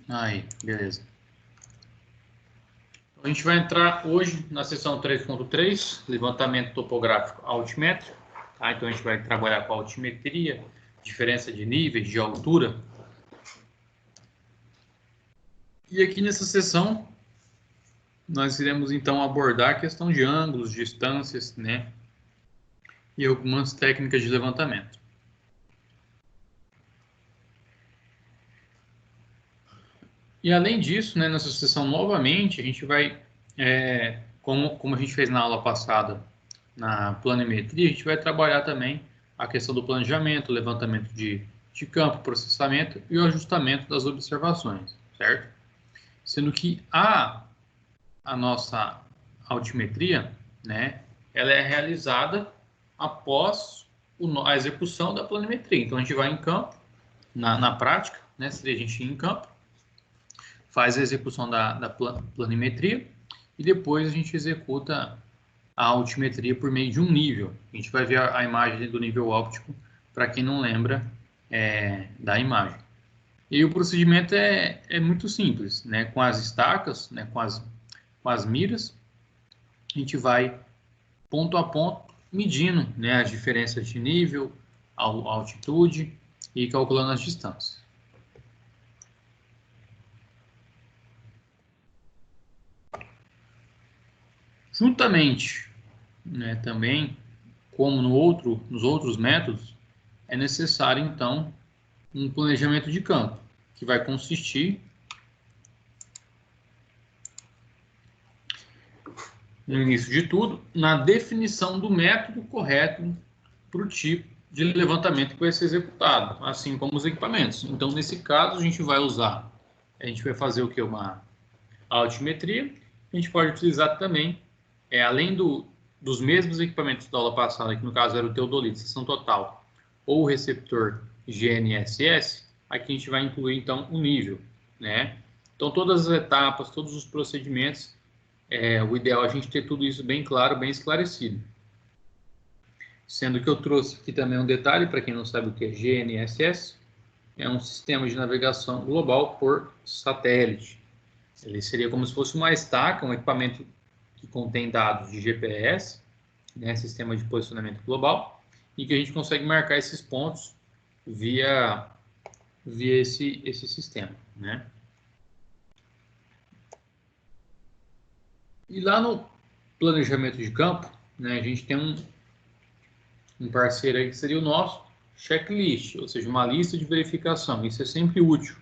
Aí, beleza. Então, a gente vai entrar hoje na seção 3.3, levantamento topográfico altimétrico. Tá? Então, a gente vai trabalhar com altimetria, diferença de níveis, de altura. E aqui nessa seção, nós iremos então abordar a questão de ângulos, distâncias, né? E algumas técnicas de levantamento. E além disso, né, nessa sessão novamente, a gente vai, como a gente fez na aula passada, na planimetria, a gente vai trabalhar também a questão do planejamento, levantamento de campo, processamento e o ajustamento das observações, certo? Sendo que a nossa altimetria, né, ela é realizada após a execução da planimetria. Então, a gente vai em campo, na prática, né, seria a gente ir em campo, faz a execução da planimetria e depois a gente executa a altimetria por meio de um nível. A gente vai ver a imagem do nível óptico, para quem não lembra da imagem. E o procedimento é muito simples, né? Com as estacas, né? com as miras, a gente vai ponto a ponto medindo, né? As diferenças de nível, a altitude e calculando as distâncias. Juntamente, né, também, como nos outros métodos, é necessário, então, um planejamento de campo, que vai consistir no início de tudo, na definição do método correto para o tipo de levantamento que vai ser executado, assim como os equipamentos. Então, nesse caso, a gente vai fazer o que? Uma altimetria. A gente pode utilizar também, além dos mesmos equipamentos da aula passada, que no caso era o teodolito, seção total, ou o receptor GNSS, aqui a gente vai incluir, então, o nível, né? Então, todas as etapas, todos os procedimentos, o ideal é a gente ter tudo isso bem claro, bem esclarecido. Sendo que eu trouxe aqui também um detalhe, para quem não sabe o que é GNSS, é um sistema de navegação global por satélite. Ele seria como se fosse uma estaca, um equipamento que contém dados de GPS, né, sistema de posicionamento global, e que a gente consegue marcar esses pontos via esse sistema, né? E lá no planejamento de campo, né, a gente tem um parceiro aí que seria o nosso checklist, ou seja, uma lista de verificação. Isso é sempre útil,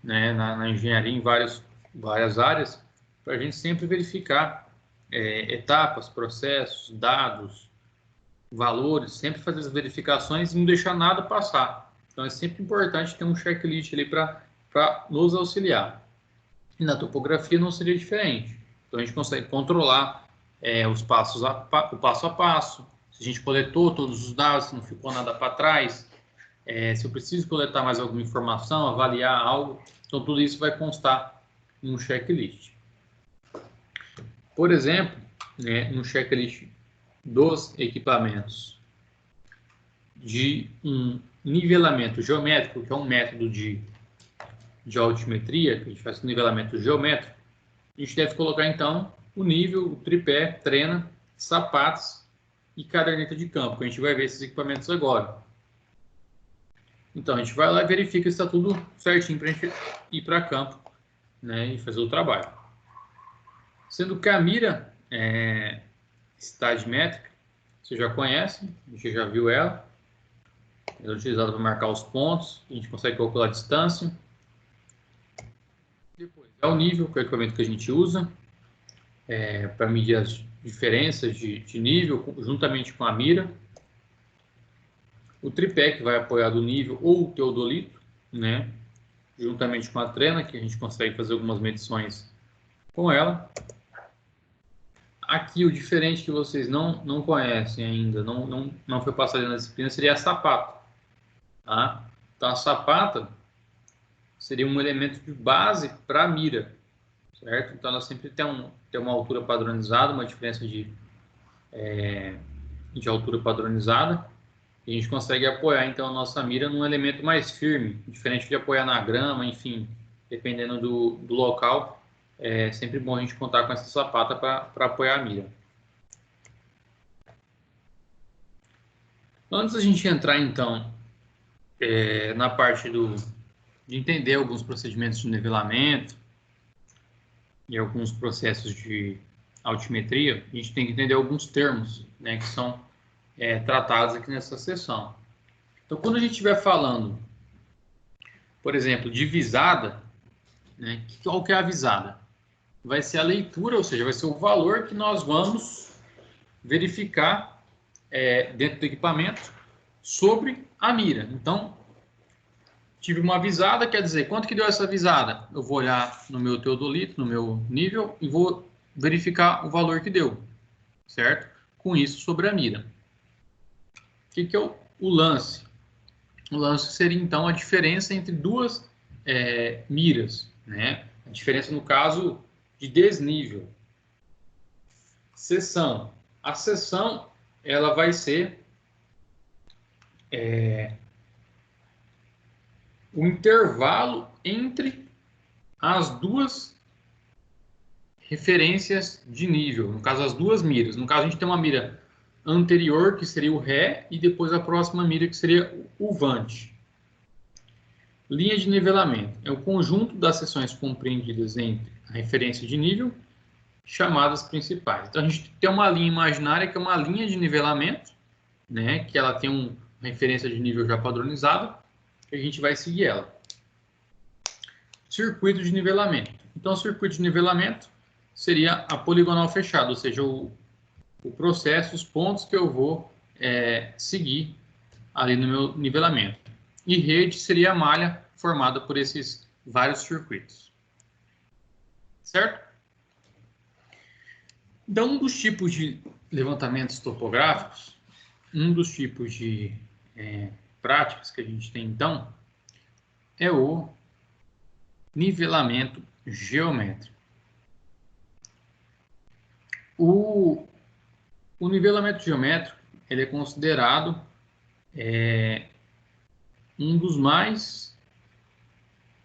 né, na engenharia em várias áreas, para a gente sempre verificar etapas, processos, dados, valores, sempre fazer as verificações e não deixar nada passar. Então é sempre importante ter um checklist ali para nos auxiliar. E na topografia não seria diferente. Então a gente consegue controlar o passo a passo, se a gente coletou todos os dados, se não ficou nada para trás, se eu preciso coletar mais alguma informação, avaliar algo, então tudo isso vai constar em um checklist. Por exemplo, no checklist dos equipamentos de um nivelamento geométrico, que é um método de altimetria, que a gente faz nivelamento geométrico, a gente deve colocar então o nível, o tripé, trena, sapatos e caderneta de campo, que a gente vai ver esses equipamentos agora. Então, a gente vai lá e verifica se está tudo certinho para a gente ir para campo, né, e fazer o trabalho. Sendo que a mira estadimétrica, você já conhece, a gente já viu ela. Ela é utilizada para marcar os pontos, a gente consegue calcular a distância. Depois é o nível, que é o equipamento que a gente usa, para medir as diferenças de nível, juntamente com a mira. O tripé, que vai apoiar do nível, ou o teodolito, né? Juntamente com a trena, que a gente consegue fazer algumas medições com ela. Aqui, o diferente que vocês não conhecem ainda, não foi passado na disciplina, seria a sapata. Tá? Então, a sapata seria um elemento de base para a mira, certo? Então, ela sempre tem uma altura padronizada, uma diferença de altura padronizada, e a gente consegue apoiar, então, a nossa mira num elemento mais firme, diferente de apoiar na grama, enfim, dependendo do local, é sempre bom a gente contar com essa sapata para apoiar a mira. Antes da gente entrar, então, na parte de entender alguns procedimentos de nivelamento e alguns processos de altimetria, a gente tem que entender alguns termos, né, que são tratados aqui nessa sessão. Então, quando a gente estiver falando, por exemplo, de visada, né, qual que é a visada? Vai ser a leitura, ou seja, vai ser o valor que nós vamos verificar dentro do equipamento sobre a mira. Então, tive uma visada, quer dizer, quanto que deu essa visada? Eu vou olhar no meu teodolito, no meu nível, e vou verificar o valor que deu, certo? Com isso, sobre a mira. O que é o lance? O lance seria, então, a diferença entre duas miras, né? A diferença, no caso, de desnível. Seção. A seção, ela vai ser o intervalo entre as duas referências de nível, no caso, as duas miras. No caso, a gente tem uma mira anterior, que seria o Ré, e depois a próxima mira, que seria o Vante. Linha de nivelamento é o conjunto das seções compreendidas entre a referência de nível, chamadas principais. Então, a gente tem uma linha imaginária, que é uma linha de nivelamento, né, que ela tem uma referência de nível já padronizada, que a gente vai seguir ela. Circuito de nivelamento. Então, o circuito de nivelamento seria a poligonal fechada, ou seja, o processo, os pontos que eu vou seguir ali no meu nivelamento. E rede seria a malha formada por esses vários circuitos. Certo? Então, um dos tipos de levantamentos topográficos, um dos tipos de práticas que a gente tem, então, é o nivelamento geométrico. O nivelamento geométrico, ele é considerado um dos mais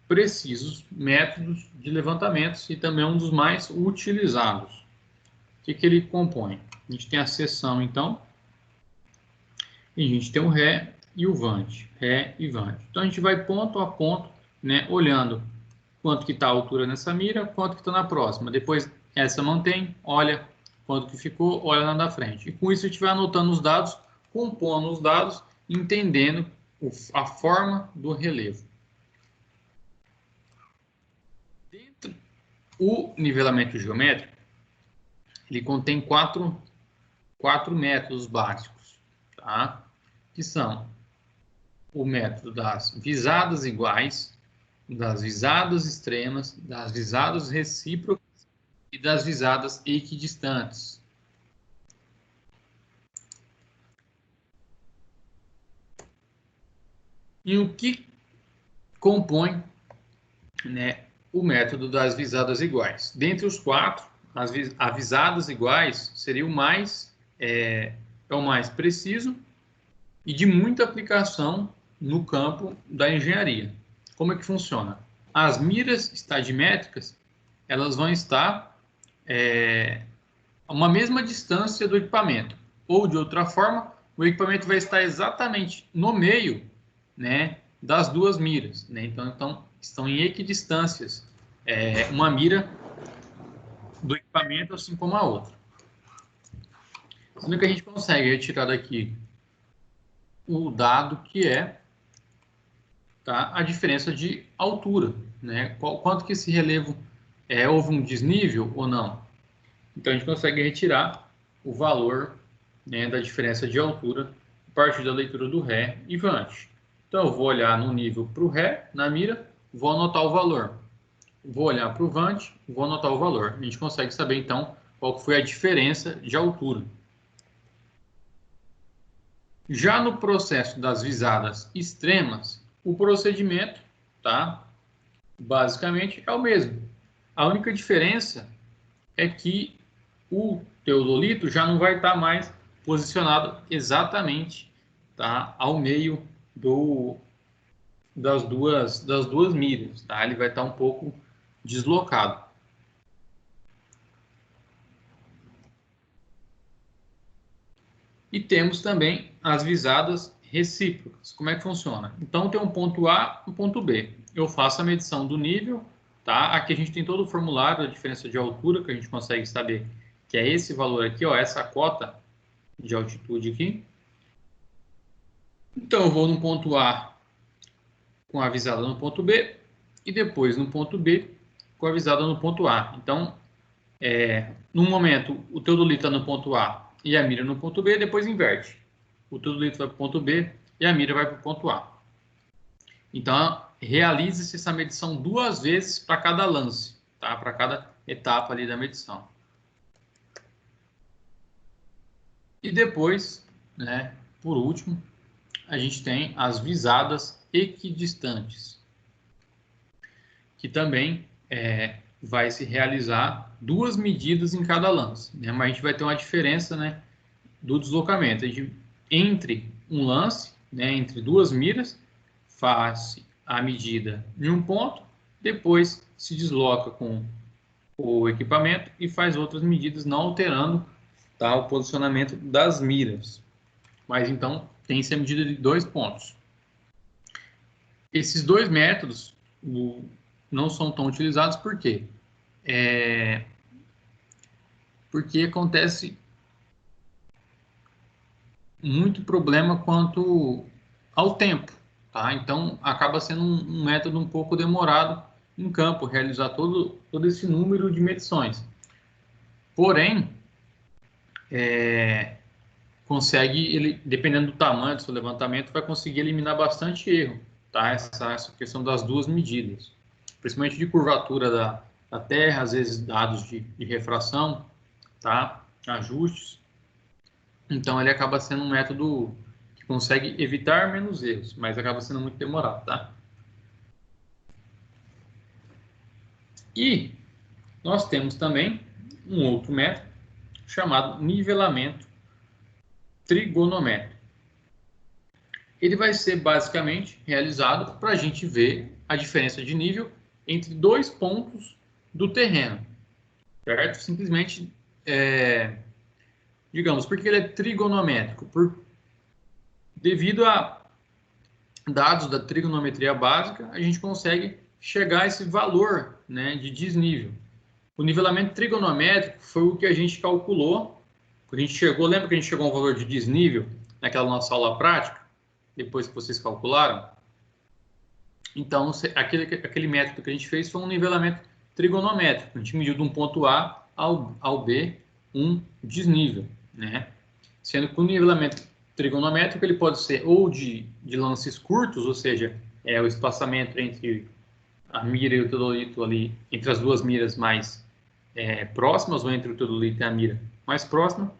precisos métodos de levantamentos e também um dos mais utilizados. O que ele compõe? A gente tem a seção, então, e a gente tem o Ré e o Vante. Ré e Vante. Então, a gente vai ponto a ponto, né, olhando quanto que está a altura nessa mira, quanto que está na próxima. Depois, essa mantém, olha quanto que ficou, olha na da frente. E com isso, a gente vai anotando os dados, compondo os dados, entendendo a forma do relevo. Dentro o nivelamento geométrico, ele contém quatro métodos básicos, tá? Que são o método das visadas iguais, das visadas extremas, das visadas recíprocas e das visadas equidistantes. E o que compõe, né, o método das visadas iguais? Dentre os quatro, as visadas iguais seria o mais preciso e de muita aplicação no campo da engenharia. Como é que funciona? As miras estadimétricas, elas vão estar a uma mesma distância do equipamento, ou de outra forma, o equipamento vai estar exatamente no meio, né, das duas miras, né? Então estão em equidistâncias, uma mira do equipamento, assim como a outra. Sendo que a gente consegue retirar daqui o dado que a diferença de altura, né? Quanto que esse relevo houve um desnível ou não. Então a gente consegue retirar o valor, né, da diferença de altura a partir da leitura do Ré e Vante. Então eu vou olhar no nível para o Ré, na mira, vou anotar o valor. Vou olhar para o Vante, vou anotar o valor. A gente consegue saber então qual foi a diferença de altura. Já no processo das visadas extremas, o procedimento, tá, basicamente é o mesmo. A única diferença é que o teodolito já não vai estar mais posicionado exatamente, tá, ao meio das duas miras, tá? Ele vai estar um pouco deslocado. E temos também as visadas recíprocas. Como é que funciona? Então, tem um ponto A e um ponto B. Eu faço a medição do nível, tá? Aqui a gente tem todo o formulário da diferença de altura, que a gente consegue saber que é esse valor aqui, ó, essa cota de altitude aqui. Então, eu vou no ponto A com a visada no ponto B e depois no ponto B com a visada no ponto A. Então, no momento, o teodolito está no ponto A e a mira no ponto B, depois inverte. O teodolito vai para o ponto B e a mira vai para o ponto A. Então, realize-se essa medição 2 vezes para cada lance, tá? Para cada etapa ali da medição. E depois, né, por último, a gente tem as visadas equidistantes, que também vai se realizar 2 medidas em cada lance, né? Mas a gente vai ter uma diferença, né, do deslocamento. Entre um lance, né, entre 2 miras, faz a medida em um ponto, depois se desloca com o equipamento e faz outras medidas, não alterando, tá, o posicionamento das miras. Mas então tem-se a medida de 2 pontos. Esses 2 métodos não são tão utilizados por quê? Porque acontece muito problema quanto ao tempo, tá? Então acaba sendo um método um pouco demorado em campo realizar todo esse número de medições. Porém, consegue, ele, dependendo do tamanho do seu levantamento, vai conseguir eliminar bastante erro, tá? Essa questão das 2 medidas, principalmente de curvatura da Terra, às vezes dados de refração, tá? Ajustes. Então, ele acaba sendo um método que consegue evitar menos erros, mas acaba sendo muito demorado, tá? E nós temos também um outro método chamado nivelamento trigonométrico. Ele vai ser basicamente realizado para a gente ver a diferença de nível entre 2 pontos do terreno, certo? Simplesmente, digamos, porque ele é trigonométrico? Devido a dados da trigonometria básica, a gente consegue chegar a esse valor, né, de desnível. O nivelamento trigonométrico foi o que a gente calculou, quando a gente chegou, lembra que a gente chegou a um valor de desnível naquela nossa aula prática, depois que vocês calcularam? Então, aquele método que a gente fez foi um nivelamento trigonométrico. A gente mediu de um ponto A ao B um desnível, né? Sendo que o nivelamento trigonométrico ele pode ser ou de lances curtos, ou seja, o espaçamento entre a mira e o teodolito ali, entre as 2 miras mais próximas, ou entre o teodolito e a mira mais próxima,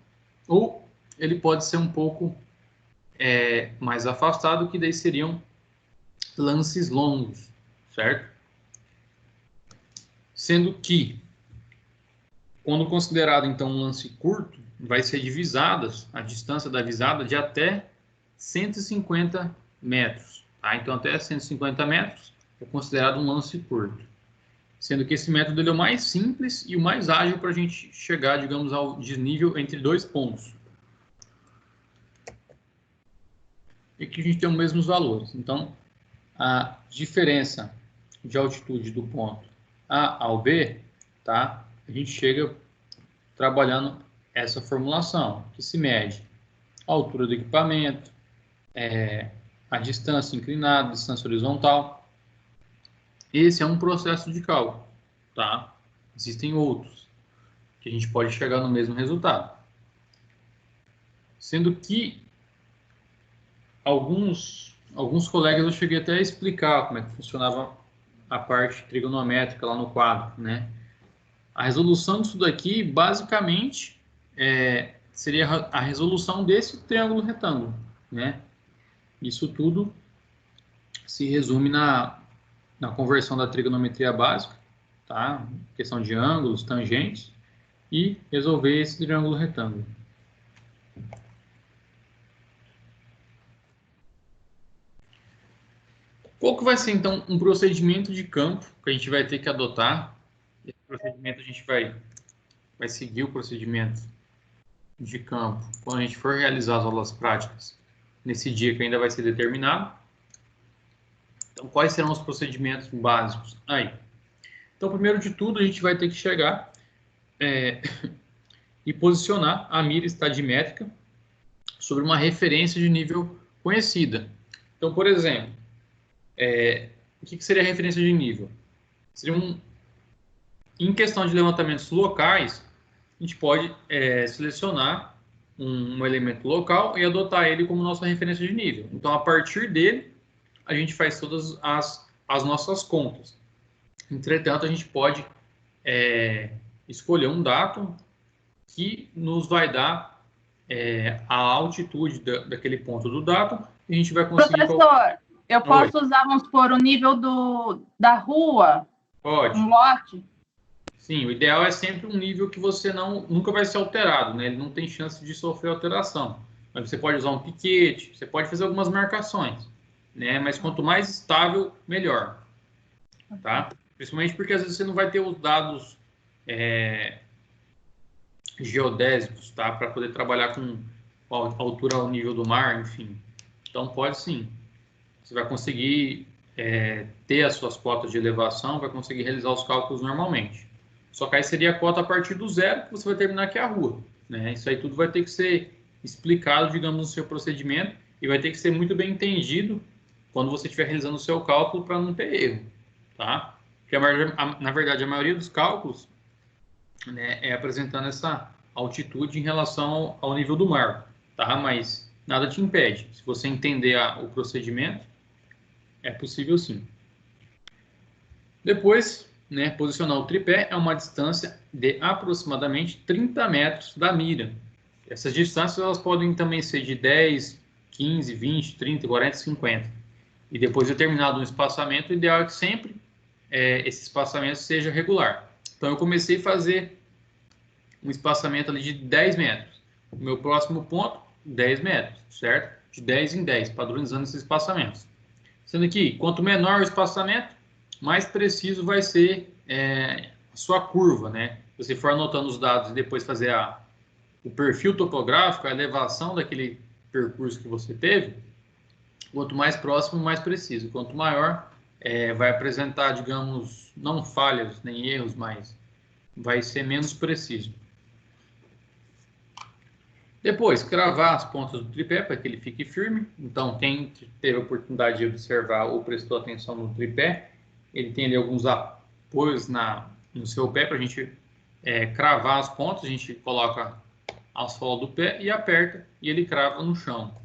ou ele pode ser um pouco mais afastado, que daí seriam lances longos, certo? Sendo que, quando considerado então um lance curto, vai ser divisadas a distância da visada de até 150 metros. Tá? Então, até 150 metros é considerado um lance curto. Sendo que esse método ele é o mais simples e o mais ágil para a gente chegar, digamos, ao desnível entre 2 pontos. E que a gente tem os mesmos valores. Então, a diferença de altitude do ponto A ao B, tá? A gente chega trabalhando essa formulação, que se mede a altura do equipamento, a distância inclinada, a distância horizontal. Esse é um processo de cálculo, tá? Existem outros, que a gente pode chegar no mesmo resultado. Sendo que alguns colegas eu cheguei até a explicar como é que funcionava a parte trigonométrica lá no quadro, né? A resolução disso daqui, basicamente, seria a resolução desse triângulo retângulo, né? Isso tudo se resume na conversão da trigonometria básica, tá? Questão de ângulos, tangentes, e resolver esse triângulo retângulo. Qual que vai ser, então, um procedimento de campo que a gente vai ter que adotar? Esse procedimento a gente vai seguir o procedimento de campo quando a gente for realizar as aulas práticas nesse dia que ainda vai ser determinado. Então, quais serão os procedimentos básicos aí? Então, primeiro de tudo, a gente vai ter que chegar e posicionar a mira estadimétrica sobre uma referência de nível conhecida. Então, por exemplo, o que seria a referência de nível? Seria em questão de levantamentos locais, a gente pode selecionar um elemento local e adotar ele como nossa referência de nível. Então, a partir dele, a gente faz todas as nossas contas. Entretanto, a gente pode escolher um dado que nos vai dar a altitude daquele ponto do dado e a gente vai conseguir... Professor, eu posso usar, vamos supor, o nível da rua? Pode. Um lote? Sim, o ideal é sempre um nível que você nunca vai ser alterado, né? Ele não tem chance de sofrer alteração. Mas você pode usar um piquete, você pode fazer algumas marcações, né? Mas quanto mais estável, melhor, tá? Principalmente porque às vezes você não vai ter os dados geodésicos, tá? Para poder trabalhar com a altura ao nível do mar, enfim. Então pode sim. Você vai conseguir ter as suas cotas de elevação, vai conseguir realizar os cálculos normalmente. Só que aí seria a cota a partir do zero, que você vai terminar aqui a rua, né? Isso aí tudo vai ter que ser explicado, digamos, no seu procedimento e vai ter que ser muito bem entendido quando você estiver realizando o seu cálculo para não ter erro, tá? Porque, na verdade, a maioria dos cálculos, né, é apresentando essa altitude em relação ao nível do mar, tá? Mas nada te impede. Se você entender o procedimento, é possível sim. Depois, né, posicionar o tripé a uma distância de aproximadamente 30 metros da mira. Essas distâncias elas podem também ser de 10, 15, 20, 30, 40, 50. E depois de determinado um espaçamento, o ideal é que sempre esse espaçamento seja regular. Então, eu comecei a fazer um espaçamento ali de 10 metros. O meu próximo ponto, 10 metros, certo? De 10 em 10, padronizando esses espaçamentos. Sendo que, quanto menor o espaçamento, mais preciso vai ser a sua curva, né? Se você for anotando os dados e depois fazer o perfil topográfico, a elevação daquele percurso que você teve, quanto mais próximo, mais preciso. Quanto maior, vai apresentar, digamos, não falhas nem erros, mas vai ser menos preciso. Depois, cravar as pontas do tripé para que ele fique firme. Então, quem teve a oportunidade de observar ou prestou atenção no tripé, ele tem ali alguns apoios no seu pé para a gente cravar as pontas. A gente coloca a sola do pé e aperta e ele crava no chão.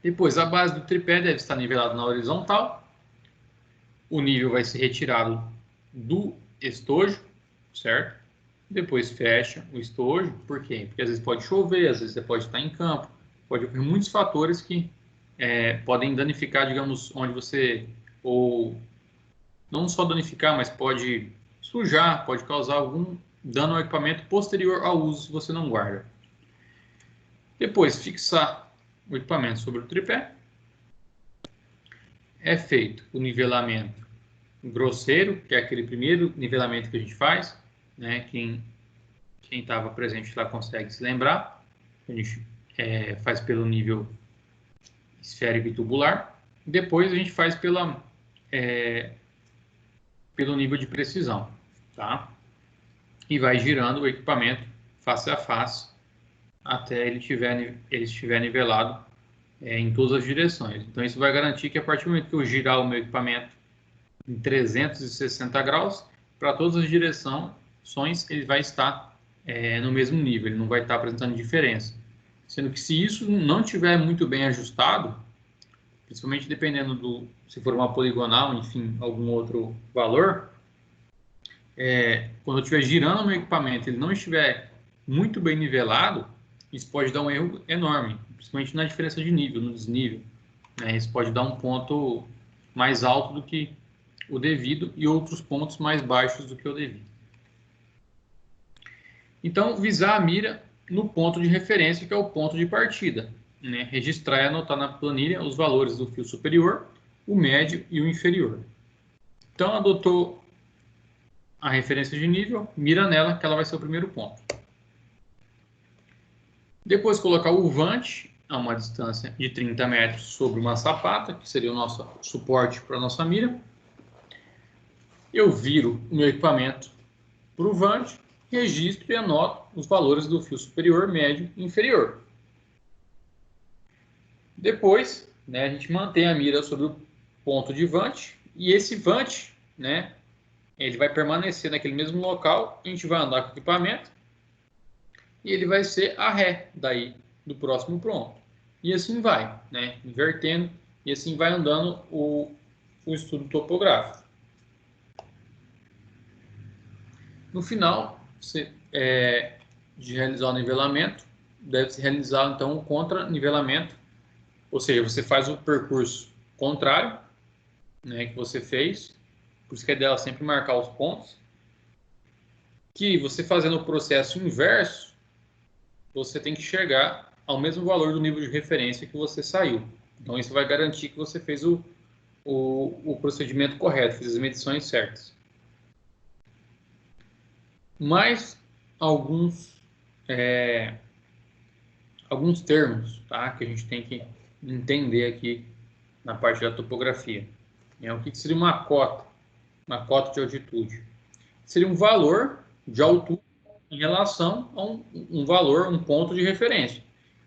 Depois, a base do tripé deve estar nivelada na horizontal. O nível vai ser retirado do estojo, certo? Depois fecha o estojo. Por quê? Porque às vezes pode chover, às vezes você pode estar em campo, pode ocorrer muitos fatores que podem danificar, digamos, onde você, ou não só danificar, mas pode sujar, pode causar algum dano ao equipamento posterior ao uso se você não guarda. Depois, fixar o equipamento sobre o tripé. É feito o nivelamento grosseiro, que é aquele primeiro nivelamento que a gente faz, né? Quem estava presente lá consegue se lembrar. A gente faz pelo nível esférico e tubular. Depois a gente faz pelo nível de precisão, tá? E vai girando o equipamento face a face até ele estiver nivelado em todas as direções. Então isso vai garantir que a partir do momento que eu girar o meu equipamento em 360 graus, para todas as direções ele vai estar no mesmo nível, ele não vai estar apresentando diferença. Sendo que se isso não estiver muito bem ajustado, principalmente dependendo se for uma poligonal, enfim, algum outro valor, quando eu estiver girando o meu equipamento, ele não estiver muito bem nivelado, isso pode dar um erro enorme, principalmente na diferença de nível, no desnível, né? Isso pode dar um ponto mais alto do que o devido e outros pontos mais baixos do que o devido. Então, visar a mira no ponto de referência, que é o ponto de partida. né, registrar e anotar na planilha os valores do fio superior, o médio e o inferior. Então, adotou a referência de nível, mira nela, que ela vai ser o primeiro ponto. Depois, colocar o vante a uma distância de 30 metros sobre uma sapata, que seria o nosso suporte para a nossa mira. Eu viro o meu equipamento para o vante, registro e anoto os valores do fio superior, médio e inferior. Depois, né, a gente mantém a mira sobre o ponto de vante, e esse vante, né, ele vai permanecer naquele mesmo local, a gente vai andar com o equipamento, e ele vai ser a ré daí do próximo ponto. E assim vai, né, invertendo, e assim vai andando o estudo topográfico. No final de realizar o nivelamento, deve-se realizar então o contra-nivelamento, ou seja, você faz o percurso contrário, né, que você fez, por isso que é dela sempre marcar os pontos, que você fazendo o processo inverso, você tem que chegar ao mesmo valor do nível de referência que você saiu. Então isso vai garantir que você fez o procedimento correto, fez as medições certas. Mais alguns termos, tá, que a gente tem que entender aqui na parte da topografia. O que seria uma cota de altitude? Seria um valor de altura em relação a um valor, um ponto de referência.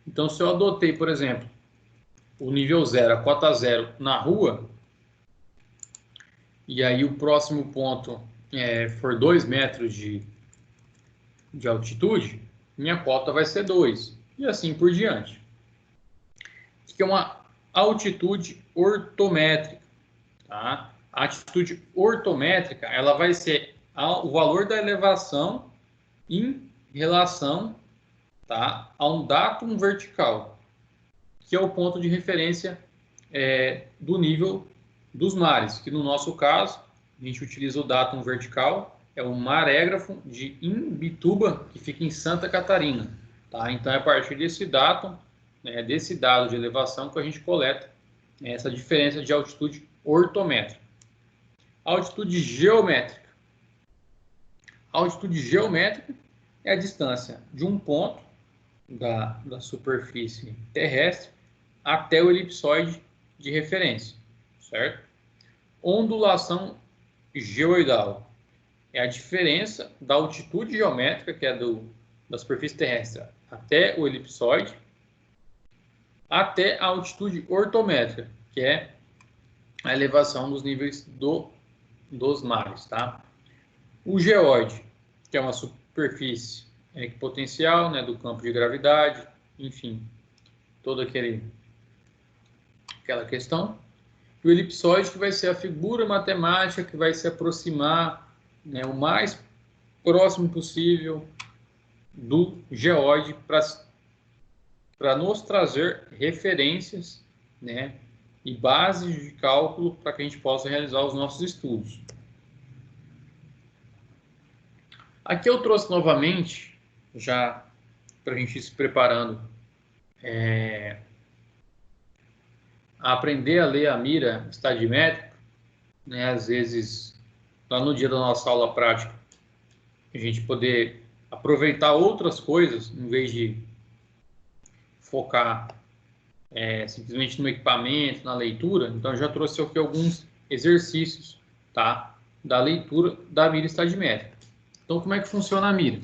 Então, se eu adotei, por exemplo, o nível 0, a cota 0 na rua, e aí o próximo ponto for 2 metros de altitude, minha cota vai ser 2, e assim por diante. Isso que é uma altitude ortométrica. Tá? A altitude ortométrica, ela vai ser o valor da elevação em relação, tá, a um datum vertical, que é o ponto de referência do nível dos mares, que no nosso caso, a gente utiliza o datum vertical, é o marégrafo de Imbituba, que fica em Santa Catarina. Tá? Então, é a partir desse datum, né, desse dado de elevação, que a gente coleta essa diferença de altitude ortométrica. Altitude geométrica. A altitude geométrica é a distância de um ponto da superfície terrestre até o elipsoide de referência, certo? Ondulação geoidal é a diferença da altitude geométrica, que é da superfície terrestre até o elipsoide, até a altitude ortométrica, que é a elevação dos níveis dos mares, tá? O geóide, que é uma superfície equipotencial, né, do campo de gravidade, enfim, toda aquela questão. E o elipsoide, que vai ser a figura matemática que vai se aproximar, né, o mais próximo possível do geóide para nos trazer referências, né, e bases de cálculo para que a gente possa realizar os nossos estudos. Aqui eu trouxe novamente, já para a gente ir se preparando a aprender a ler a mira estadimétrica, né, às vezes, lá no dia da nossa aula prática, a gente poder aproveitar outras coisas, em vez de focar simplesmente no equipamento, na leitura. Então, eu já trouxe aqui alguns exercícios, tá, da leitura da mira estadimétrica. Então, como é que funciona a mira?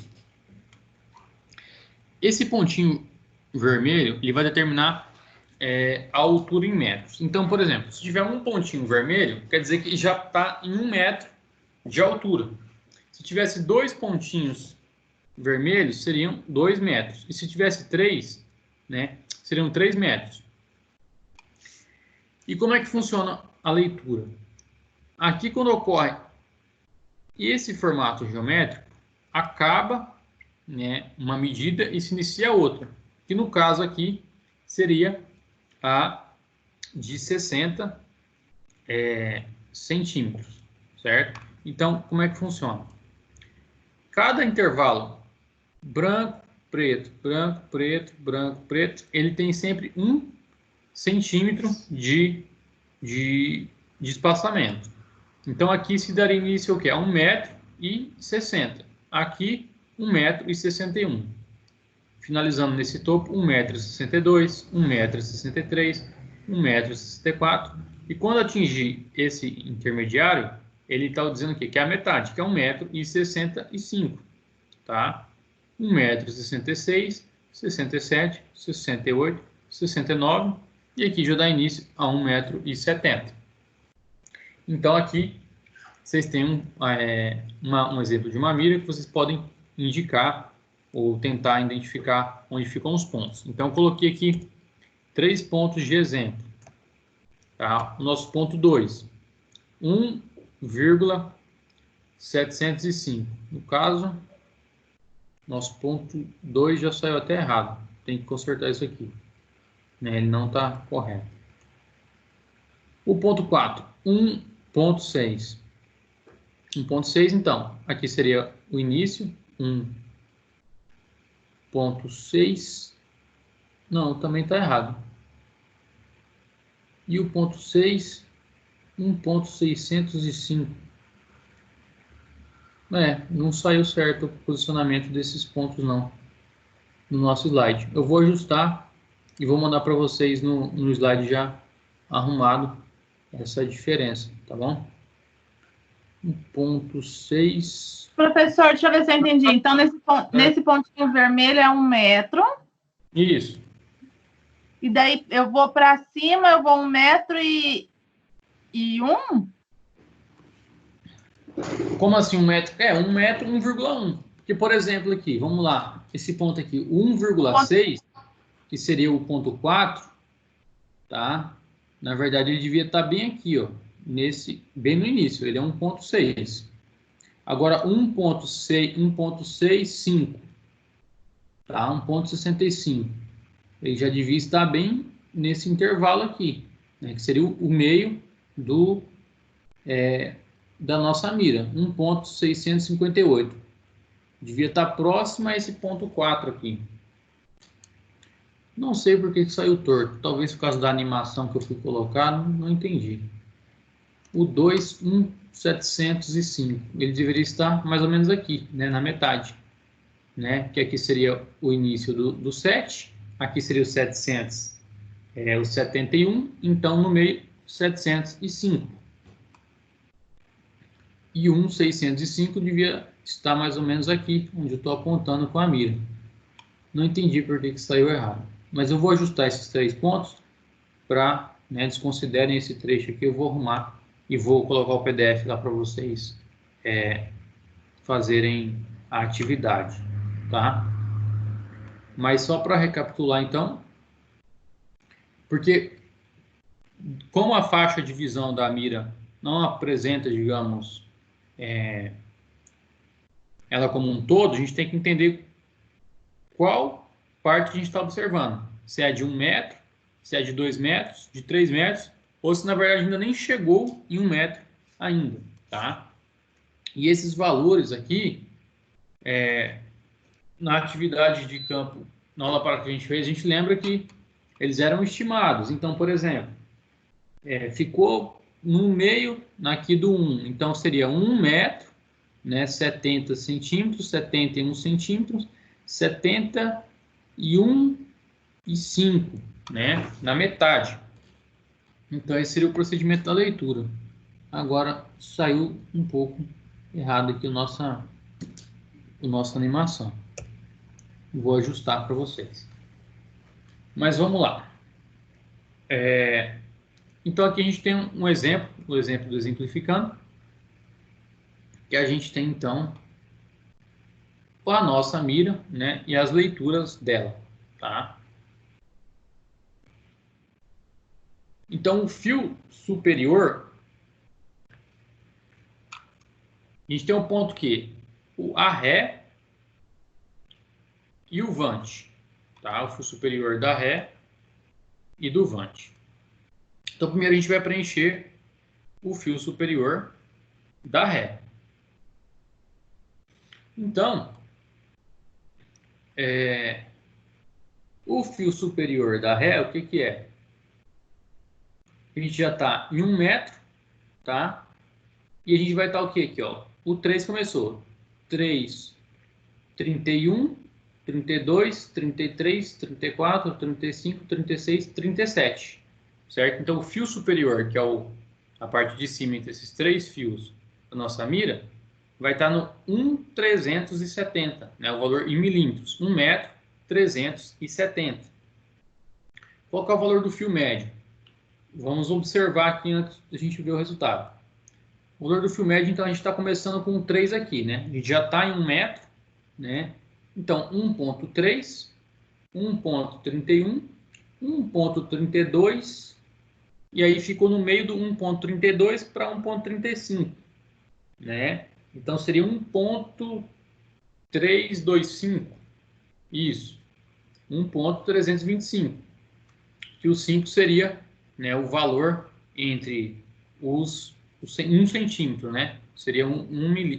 Esse pontinho vermelho, ele vai determinar a altura em metros. Então, por exemplo, se tiver um pontinho vermelho, quer dizer que já está em 1 metro de altura. Se tivesse 2 pontinhos vermelhos, seriam 2 metros. E se tivesse 3, né, seriam 3 metros. E como é que funciona a leitura? Aqui, quando ocorre esse formato geométrico, acaba, né, uma medida e se inicia outra. Que no caso aqui seria a de 60 centímetros, certo? Então, como é que funciona? Cada intervalo branco, preto, branco, preto, branco, preto. Ele tem sempre 1 centímetro de espaçamento. Então, aqui se daria início ao quê? A 1,60 m. Aqui, 1,61 m. Finalizando nesse topo, 1,62 m, 1,63 m, 1,64 m. E quando atingir esse intermediário, ele está dizendo aqui que é a metade, que é 1,65 m. Tá? 1,66 m, 67, 68, 69, e aqui já dá início a 1,70 m. Então, aqui, vocês têm um exemplo de uma mira que vocês podem indicar ou tentar identificar onde ficam os pontos. Então, eu coloquei aqui 3 pontos de exemplo. Tá? O nosso ponto 2, 1,705. No caso, nosso ponto 2 já saiu até errado. Tem que consertar isso aqui. Ele não está correto. O ponto 4, 1,6. 1,6, então, aqui seria o início, 1,6. Não, também está errado. E o ponto 6, 1,605. Não saiu certo o posicionamento desses pontos, não, no nosso slide. Eu vou ajustar e vou mandar para vocês no slide já arrumado essa diferença, tá bom? 1,6. Professor, deixa eu ver se eu entendi. Então, nesse pontinho vermelho é 1 metro. Isso. E daí eu vou para cima, eu vou 1 metro e 1? Como assim 1 metro? 1 metro, 1,1. Porque, por exemplo, aqui, vamos lá. Esse ponto aqui, 1,6, que seria o ponto 4, tá? Na verdade, ele devia estar bem aqui, ó. Bem no início, ele é 1,6. Agora, 1,65, tá? 1,65. Ele já devia estar bem nesse intervalo aqui, né? Que seria o meio da nossa mira, 1,658. Devia estar próximo a esse ponto 4 aqui. Não sei por que saiu torto. Talvez por causa da animação que eu fui colocar, não entendi. O 2, 1,705. Ele deveria estar mais ou menos aqui, né, na metade. Né? Que aqui seria o início do 7. Aqui seria o 700, o 71. Então, no meio, 705. E 1,605 devia estar mais ou menos aqui, onde eu estou apontando com a mira. Não entendi por que saiu errado. Mas eu vou ajustar esses 3 pontos para, desconsiderem esse trecho aqui. Eu vou arrumar e vou colocar o PDF lá para vocês fazerem a atividade, tá? Mas só para recapitular, então, porque como a faixa de visão da mira não apresenta, digamos, ela como um todo, a gente tem que entender qual parte a gente está observando. Se é de 1 metro, se é de 2 metros, de 3 metros, ou se na verdade ainda nem chegou em 1 metro ainda, tá? E esses valores aqui, na atividade de campo, na aula para que a gente fez, a gente lembra que eles eram estimados. Então, por exemplo, ficou no meio aqui do 1, então seria 1 metro, né, 70 centímetros, 71 centímetros, 71,5, né, na metade. Então, esse seria o procedimento da leitura. Agora, saiu um pouco errado aqui a nossa animação. Vou ajustar para vocês. Mas vamos lá. Então, aqui a gente tem um exemplo, o exemplo do exemplificando, que a gente tem, então, a nossa mira, né, e as leituras dela, tá? Então, o fio superior, a gente tem um ponto que o arré e o vante, tá? O fio superior da ré e do vante. Então, primeiro a gente vai preencher o fio superior da ré. Então, O fio superior da ré, o que que é? A gente já está em 1 metro, tá? E a gente vai estar o que aqui, ó? O 3 começou. 3, 31, 32, 33, 34, 35, 36, 37. Certo? Então, o fio superior, que é a parte de cima entre esses 3 fios da nossa mira, vai estar no 1,370, né? O valor em milímetros. 1 metro, 370. Qual que é o valor do fio médio? Vamos observar aqui antes da gente ver o resultado. O valor do fio médio, então, a gente está começando com 3 aqui, né? A gente já está em 1 metro, né? Então, 1,3, 1,31, 1,32, e aí ficou no meio do 1,32 para 1,35, né? Então, seria 1,325, isso, 1,325, que o 5 seria, né, o valor entre os 1 centímetro, né? Seria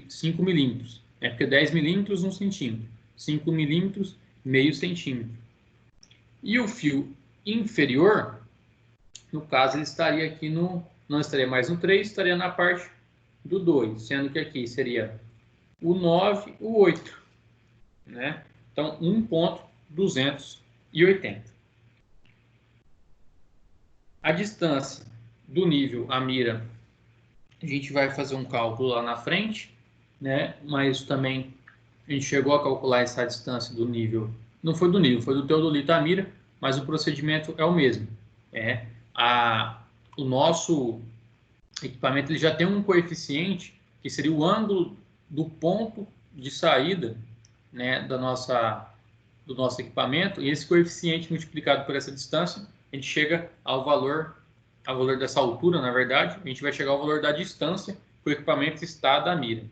5 milímetros, né? Porque 10 milímetros, 1 centímetro. 5 milímetros, meio centímetro. E o fio inferior, no caso, ele estaria aqui não estaria mais no 3, estaria na parte do 2, sendo que aqui seria o 9, o 8, né? Então, 1,280. A distância do nível à mira, a gente vai fazer um cálculo lá na frente, né? Mas também a gente chegou a calcular essa distância do nível, não foi do nível, foi do teodolito à mira, mas o procedimento é o mesmo. O nosso equipamento ele já tem um coeficiente que seria o ângulo do ponto de saída, né, do nosso equipamento, e esse coeficiente multiplicado por essa distância, a gente chega ao valor dessa altura, na verdade, a gente vai chegar ao valor da distância que o equipamento está da mira.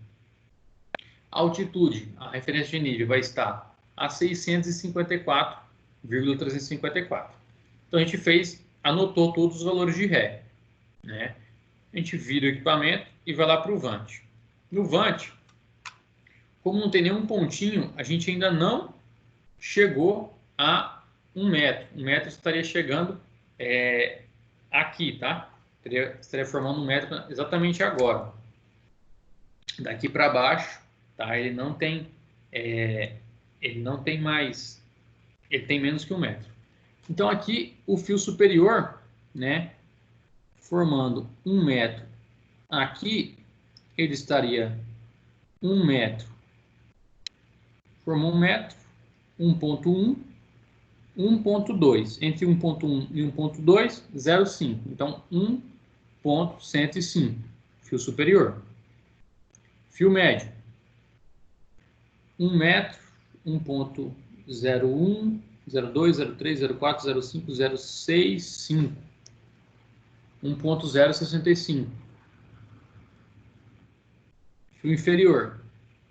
A altitude, a referência de nível, vai estar a 654,354. Então, a gente anotou todos os valores de ré, né? A gente vira o equipamento e vai lá para o vante. No vante, como não tem nenhum pontinho, a gente ainda não chegou a 1 metro. 1 metro estaria chegando aqui, tá? Estaria formando 1 metro exatamente agora. Daqui para baixo, tá? Ele não tem mais, ele tem menos que 1 metro. Então aqui o fio superior, né, formando 1 metro, aqui ele estaria 1 metro, formou 1 metro, 1,1, 1,2, entre 1,1 e 1,2, 0,5. Então 1,105, fio superior. Fio médio, 1 metro, 1,01, 0,2, 0,3, 0,4, 0,5, 0,65. 1,065. Fio inferior,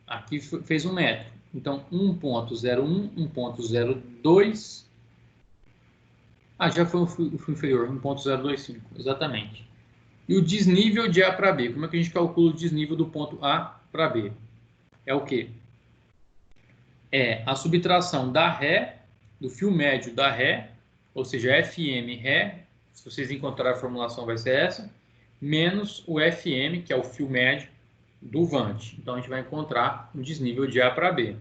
aqui fez 1 metro. Então, 1,01, 1,02. Já foi o fio inferior, 1,025, exatamente. E o desnível de A para B. Como é que a gente calcula o desnível do ponto A para B? É o quê? É a subtração da ré, do fio médio da ré, ou seja, FM ré, se vocês encontrarem a formulação vai ser essa, menos o FM, que é o fio médio do vante. Então, a gente vai encontrar um desnível de A para B.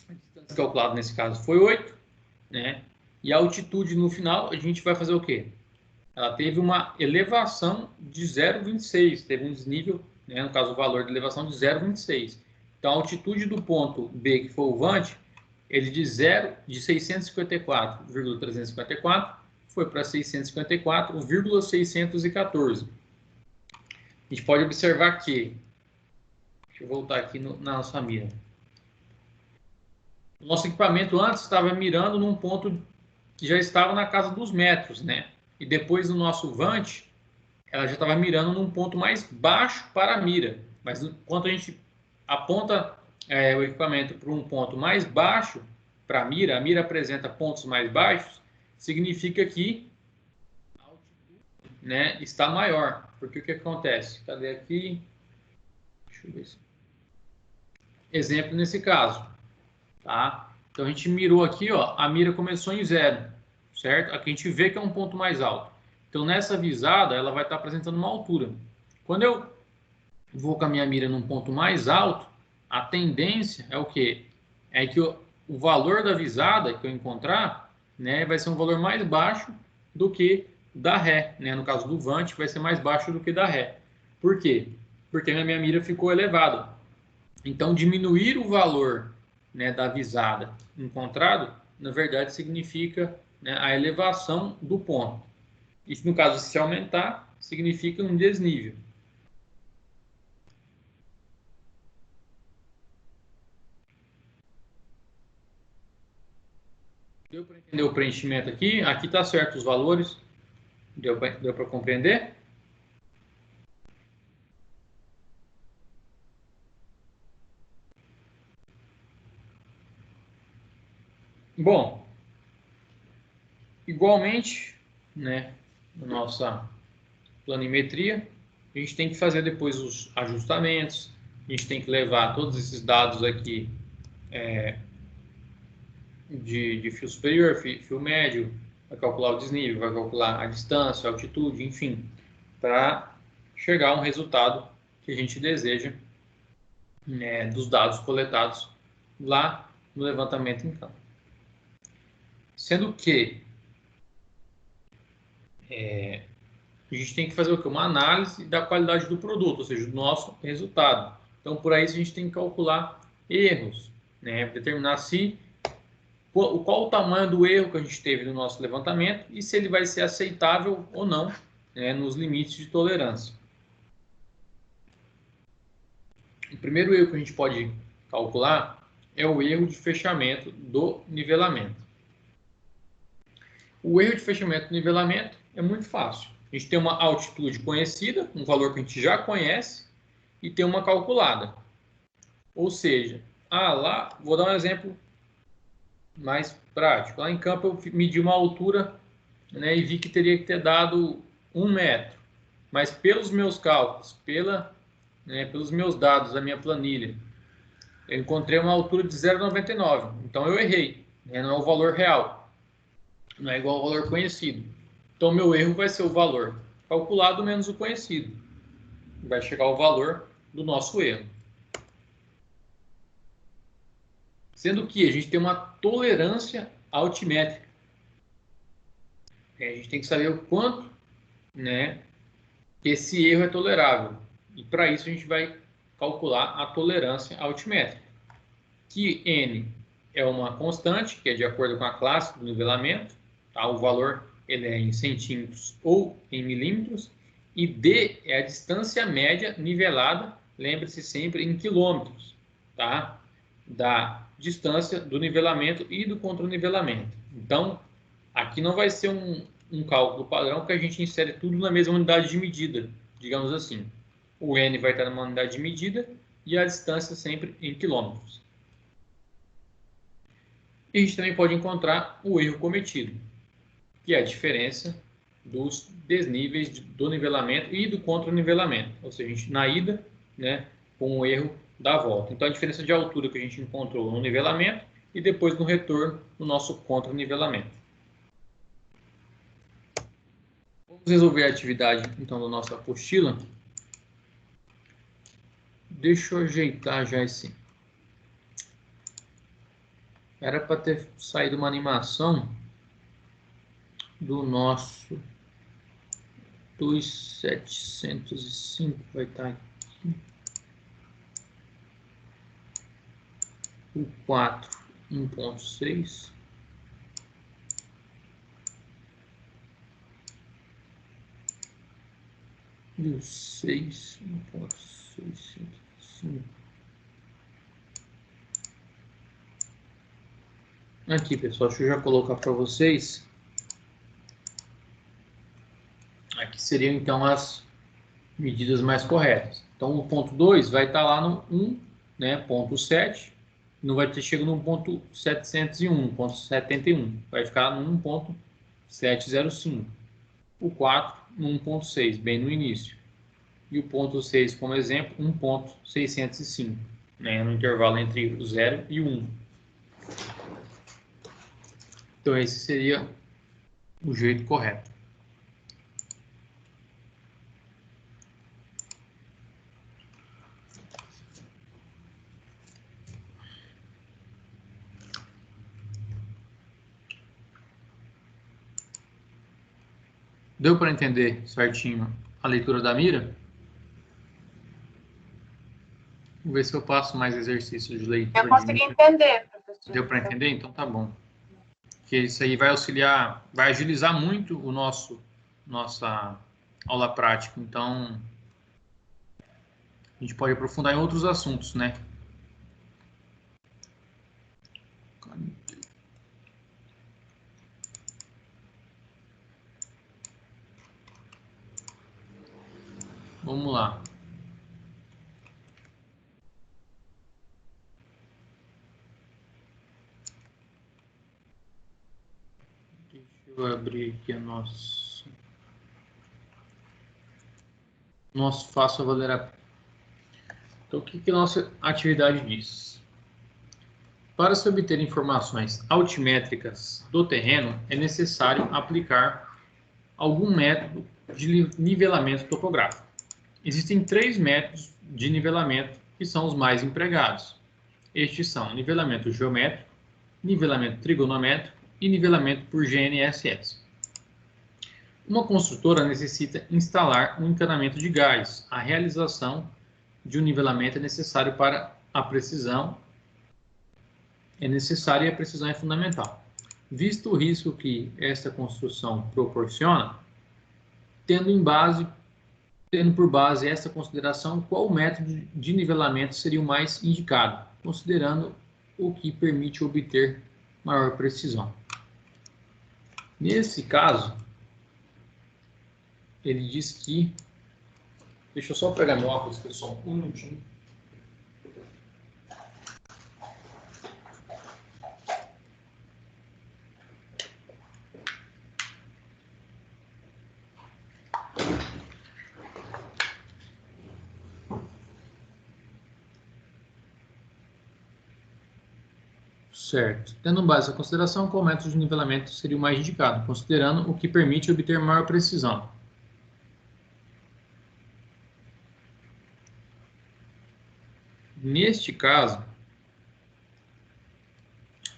A distância calculada nesse caso foi 8, né? E a altitude no final, a gente vai fazer o quê? Ela teve uma elevação de 0,26, teve um desnível, né, no caso o valor de elevação de 0,26. Então a altitude do ponto B, que foi o vante, ele de 654,354 foi para 654,614. A gente pode observar que, deixa eu voltar aqui na nossa mira. O nosso equipamento antes estava mirando num ponto que já estava na casa dos metros, né? E depois no nosso vante, ela já estava mirando num ponto mais baixo para a mira. Mas quando a gente aponta o equipamento para um ponto mais baixo para a mira apresenta pontos mais baixos, significa que a altitude, né, está maior. Porque o que acontece? Cadê aqui? Deixa eu ver. Exemplo nesse caso. tá? Então a gente mirou aqui, ó, a mira começou em 0, certo? Aqui a gente vê que é um ponto mais alto. Então nessa visada ela vai estar apresentando uma altura. Quando eu vou com a minha mira num ponto mais alto, a tendência é o quê? É que o valor da visada que eu encontrar, né, vai ser um valor mais baixo do que da ré, né? No caso do vante, vai ser mais baixo do que da ré. Por quê? Porque a minha mira ficou elevada. Então, diminuir o valor, né, da visada encontrado, na verdade, significa, né, a elevação do ponto. Isso, no caso, se aumentar, significa um desnível. Deu para entender o preenchimento aqui? Aqui está certo os valores. Deu para compreender? Bom, igualmente, né, na nossa planimetria, a gente tem que fazer depois os ajustamentos, a gente tem que levar todos esses dados aqui de fio superior, fio médio, vai calcular o desnível, vai calcular a distância, a altitude, enfim, para chegar a um resultado que a gente deseja, né, dos dados coletados lá no levantamento em campo. Sendo que a gente tem que fazer o quê? Uma análise da qualidade do produto, ou seja, do nosso resultado. Então, por aí, a gente tem que calcular erros, né? Determinar qual o tamanho do erro que a gente teve no nosso levantamento e se ele vai ser aceitável ou não, né, nos limites de tolerância. O primeiro erro que a gente pode calcular é o erro de fechamento do nivelamento. O erro de fechamento do nivelamento é muito fácil. A gente tem uma altitude conhecida, um valor que a gente já conhece, e tem uma calculada. Ou seja, lá, vou dar um exemplo mais prático. Lá em campo eu medi uma altura, né, e vi que teria que ter dado 1 metro. Mas pelos meus cálculos, pelos meus dados da minha planilha, eu encontrei uma altura de 0,99. Então eu errei, né, não é o valor real. Não é igual ao valor conhecido. Então, meu erro vai ser o valor calculado menos o conhecido. Vai chegar ao valor do nosso erro. Sendo que a gente tem uma tolerância altimétrica. A gente tem que saber o quanto, né, esse erro é tolerável. E para isso a gente vai calcular a tolerância altimétrica. Que N é uma constante, que é de acordo com a classe do nivelamento. Tá? O valor ele é em centímetros ou em milímetros. E D é a distância média nivelada, lembre-se sempre em quilômetros, tá? Da distância do nivelamento e do contranivelamento. Então, aqui não vai ser um cálculo padrão que a gente insere tudo na mesma unidade de medida, digamos assim. O N vai estar numa unidade de medida e a distância sempre em quilômetros. E a gente também pode encontrar o erro cometido, que é a diferença dos desníveis do nivelamento e do contranivelamento. Ou seja, a gente, na ida, né, com o erro da volta. Então, a diferença de altura que a gente encontrou no nivelamento e depois no retorno no nosso contranivelamento. Vamos resolver a atividade, então, da nossa apostila. Deixa eu ajeitar já esse... Era para ter saído uma animação do nosso 2705, vai estar aqui. O 4, 1.6. E o 6, 1.605. Aqui, pessoal, deixa eu já colocar para vocês. Aqui seriam, então, as medidas mais corretas. Então, o ponto 2 vai estar lá no 1, né, ponto 7. Não vai ter chegado no ponto 701, ponto 71. Vai ficar no 1.705. O 4 no 1.6, bem no início. E o ponto 6, como exemplo, 1.605, né, no intervalo entre o 0 e o 1. Então, esse seria o jeito correto. Deu para entender certinho a leitura da mira? Vou ver se eu passo mais exercícios de leitura. Eu consegui entender, professor. Deu para entender? Então tá bom. Porque isso aí vai auxiliar, vai agilizar muito o nossa aula prática. Então, a gente pode aprofundar em outros assuntos, né? Vamos lá. Deixa eu abrir aqui a nosso faça valer a pena. Então, o que a nossa atividade diz? Para se obter informações altimétricas do terreno, é necessário aplicar algum método de nivelamento topográfico. Existem 3 métodos de nivelamento que são os mais empregados. Estes são nivelamento geométrico, nivelamento trigonométrico e nivelamento por GNSS. Uma construtora necessita instalar um encanamento de gás. A realização de um nivelamento é necessário para a precisão. É necessária e a precisão é fundamental. Visto o risco que esta construção proporciona, tendo por base essa consideração, qual método de nivelamento seria o mais indicado, considerando o que permite obter maior precisão. Nesse caso, ele diz que... Deixa eu só pegar meu óculos, pessoal, um minutinho. Certo. Tendo base essa consideração, qual método de nivelamento seria o mais indicado, considerando o que permite obter maior precisão? Neste caso,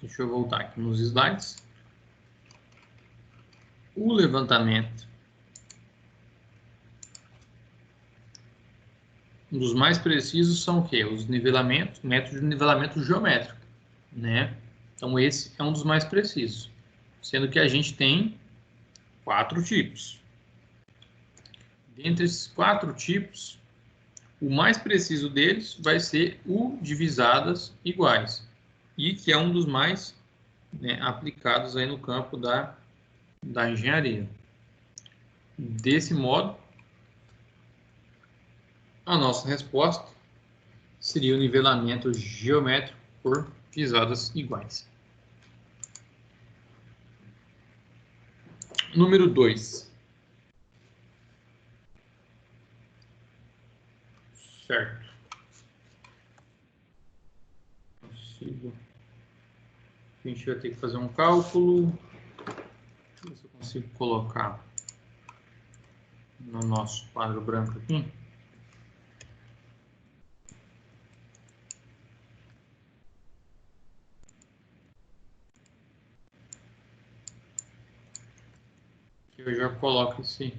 deixa eu voltar aqui nos slides. O levantamento, um dos mais precisos são o quê? Os nivelamentos, método de nivelamento geométrico, né? Então esse é um dos mais precisos, sendo que a gente tem 4 tipos. Dentre esses 4 tipos, o mais preciso deles vai ser o divisadas iguais, e que é um dos mais, né, aplicados aí no campo da engenharia. Desse modo, a nossa resposta seria o nivelamento geométrico por pisadas iguais. Número 2. Certo. A gente vai ter que fazer um cálculo. Deixa eu ver se eu consigo colocar no nosso quadro branco aqui. Eu já coloco esse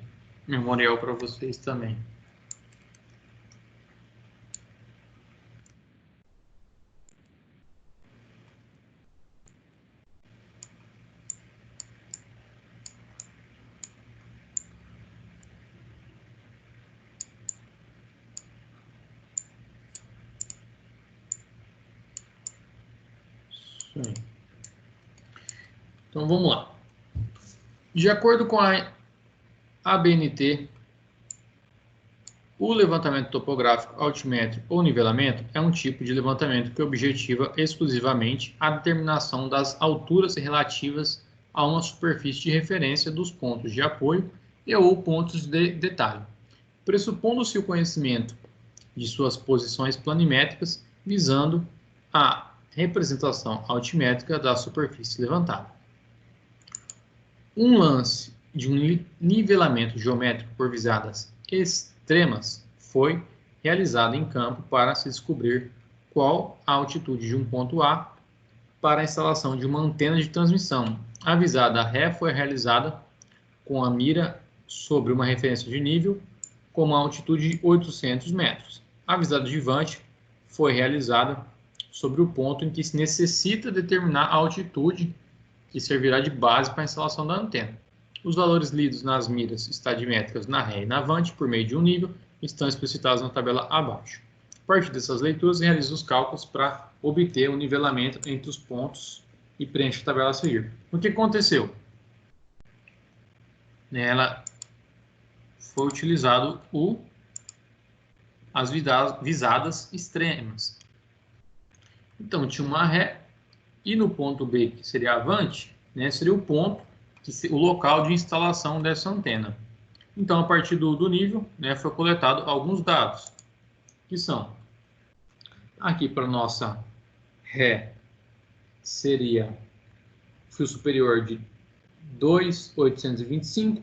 memorial para vocês também. Isso aí. Então vamos lá. De acordo com a ABNT, o levantamento topográfico, altimétrico ou nivelamento é um tipo de levantamento que objetiva exclusivamente a determinação das alturas relativas a uma superfície de referência dos pontos de apoio e ou pontos de detalhe, pressupondo-se o conhecimento de suas posições planimétricas, visando a representação altimétrica da superfície levantada. Um lance de um nivelamento geométrico por visadas extremas foi realizado em campo para se descobrir qual a altitude de um ponto A para a instalação de uma antena de transmissão. A visada ré foi realizada com a mira sobre uma referência de nível com uma altitude de 800 metros. A visada de vante foi realizada sobre o ponto em que se necessita determinar a altitude que servirá de base para a instalação da antena. Os valores lidos nas miras estadimétricas na ré e na vante por meio de um nível estão explicitados na tabela abaixo. A partir dessas leituras, realiza os cálculos para obter o nivelamento entre os pontos e preenche a tabela a seguir. O que aconteceu? Nela foi utilizado as visadas extremas. Então, tinha uma ré e no ponto B, que seria a vante, né, seria o ponto, o local de instalação dessa antena. Então, a partir do nível, né, foi coletado alguns dados, que são, aqui para nossa ré, seria fio superior de 2.825,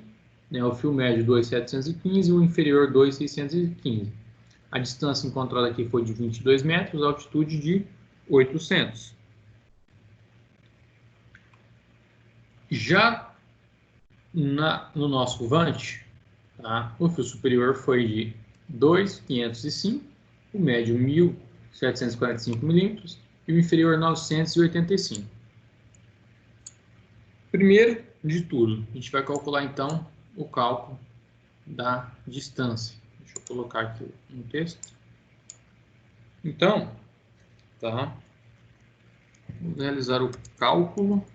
né, o fio médio 2.715 e o inferior 2.615. A distância encontrada aqui foi de 22 metros, a altitude de 800. Já no nosso vante, tá, o fio superior foi de 2.505, o médio 1.745 milímetros e o inferior 985. Primeiro de tudo, a gente vai calcular então o cálculo da distância. Deixa eu colocar aqui um texto. Então, tá, vou realizar o cálculo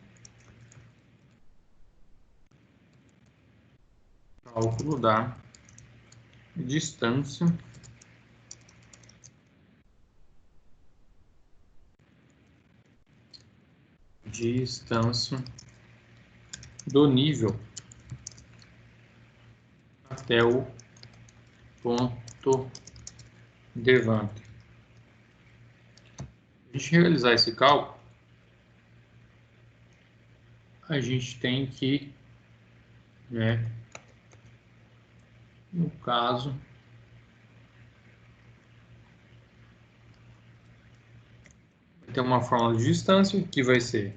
da distância do nível até o ponto levante. A gente realizar esse cálculo, a gente tem que, né, no caso, tem uma fórmula de distância que vai ser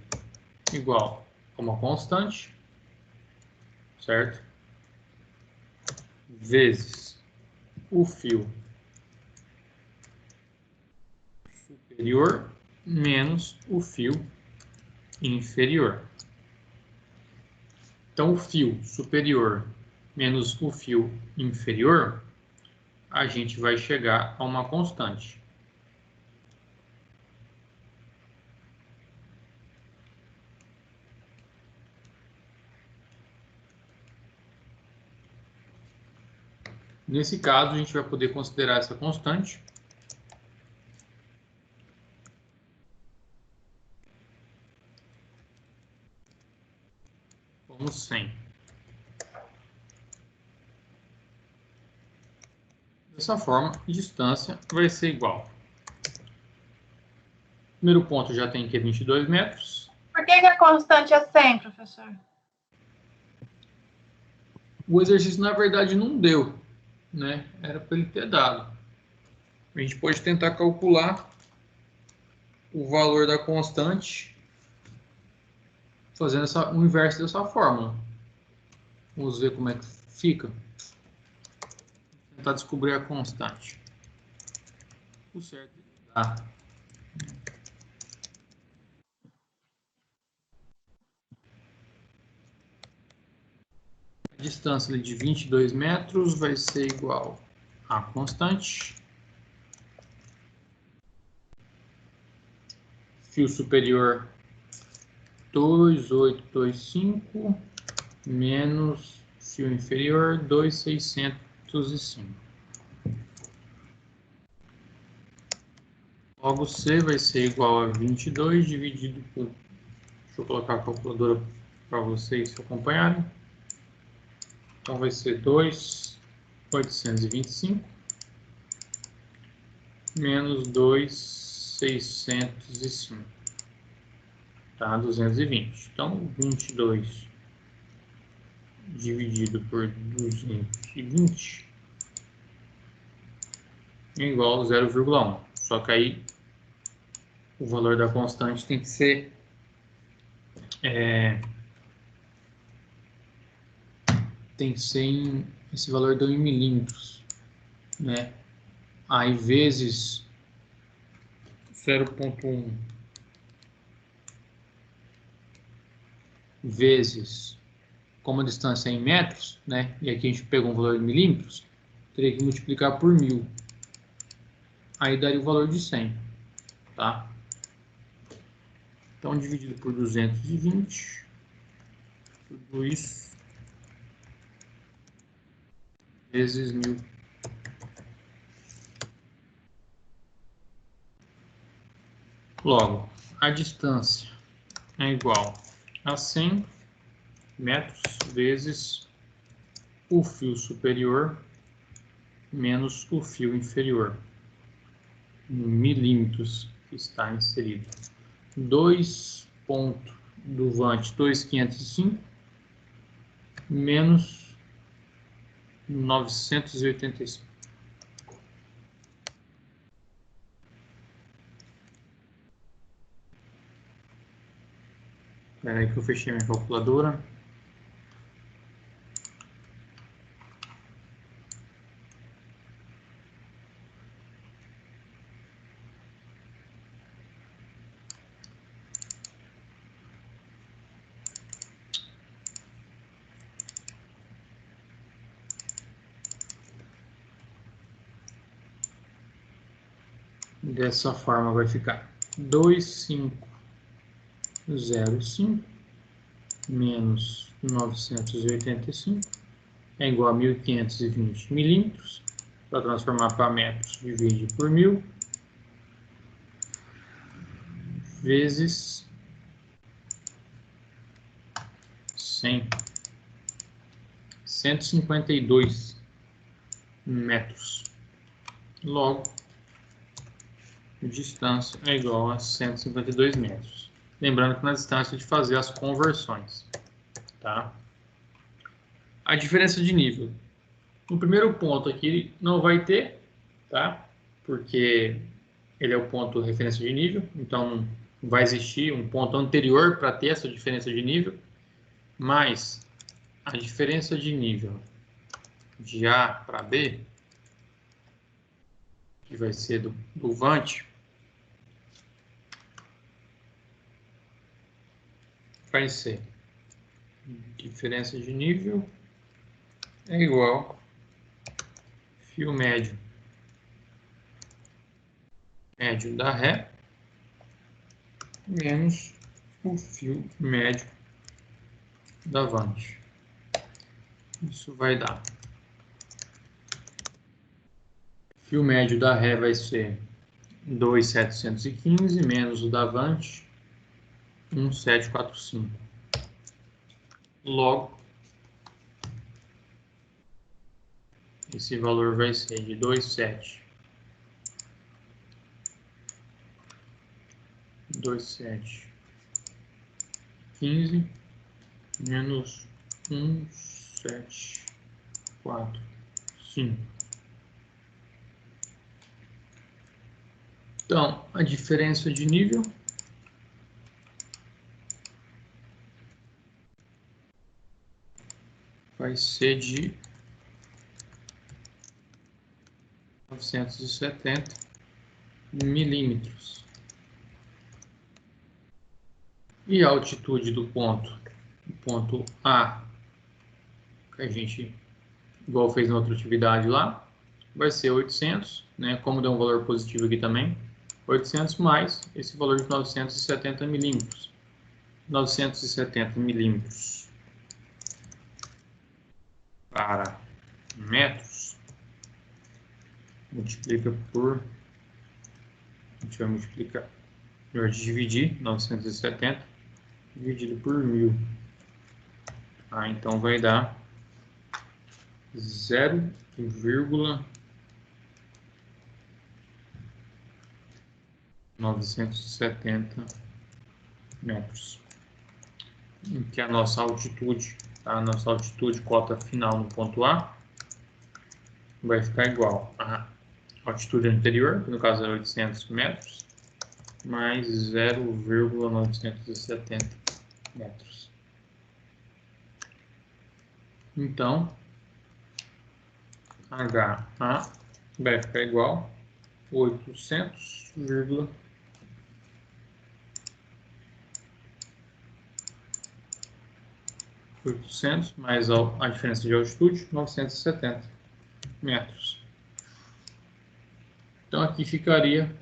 igual a uma constante, certo? Vezes o fio superior menos o fio inferior. Então, o fio superior menos o fio inferior, a gente vai chegar a uma constante. Nesse caso, a gente vai poder considerar essa constante como 100. Dessa forma, a distância vai ser igual. O primeiro ponto já tem aqui 22 metros. Por que a constante é 100, professor? O exercício, na verdade, não deu, né? Era para ele ter dado. A gente pode tentar calcular o valor da constante fazendo o inverso dessa fórmula. Vamos ver como é que fica. Vou tentar descobrir a constante. O certo dá. A distância de 22 metros vai ser igual a constante. Fio superior 2.825 menos fio inferior 2.605. Logo C vai ser igual a 22 dividido por... Deixa eu colocar a calculadora para vocês acompanharem. Então vai ser 2.825 menos 2.605. 605. Tá? 220. Então, 22 dividido por 220 é igual a 0,1. Só que aí o valor da constante tem que ser esse valor deu em milímetros, né? Aí vezes 0,1 vezes, como a distância é em metros, né? E aqui a gente pegou um valor em milímetros, teria que multiplicar por 1000. Aí daria o valor de 100, tá? Então, dividido por 220, tudo isso vezes 1000. Logo, a distância é igual a 100 metros vezes o fio superior menos o fio inferior, em milímetros que está inserido. 2 ponto do vante 2.505 menos 985. Espera aí que eu fechei minha calculadora. Dessa forma vai ficar 2.505 menos 985 é igual a 1.520 milímetros. Para transformar para metros, divide por 1000 vezes 100. 152 metros. Logo, distância é igual a 152 metros. Lembrando que na distância de fazer as conversões, tá? A diferença de nível. No primeiro ponto aqui não vai ter, tá? Porque ele é o ponto de referência de nível, então vai existir um ponto anterior para ter essa diferença de nível, mas a diferença de nível de A para B, que vai ser do vante, vai ser diferença de nível é igual fio médio da ré menos o fio médio da vante. Isso vai dar. Fio médio da ré vai ser 2.715 menos o da vante 1.745. Logo, esse valor vai ser de 2.715 menos 1.745. Então, a diferença de nível vai ser de 970 milímetros. E a altitude do ponto A, que a gente, igual fez na outra atividade lá, vai ser 800, né? Como deu um valor positivo aqui também, 800 mais esse valor de 970 milímetros. 970 milímetros para metros, multiplica por, a gente vai multiplicar, melhor dividir 970 dividido por 1000. Então vai dar 0,0 970 metros. Que é a nossa altitude, tá? A nossa altitude cota final no ponto A vai ficar igual a altitude anterior, que no caso era 800 metros, mais 0,970 metros. Então, HA vai ficar igual a 800, 800 mais a diferença de altitude, 970 metros. Então aqui ficaria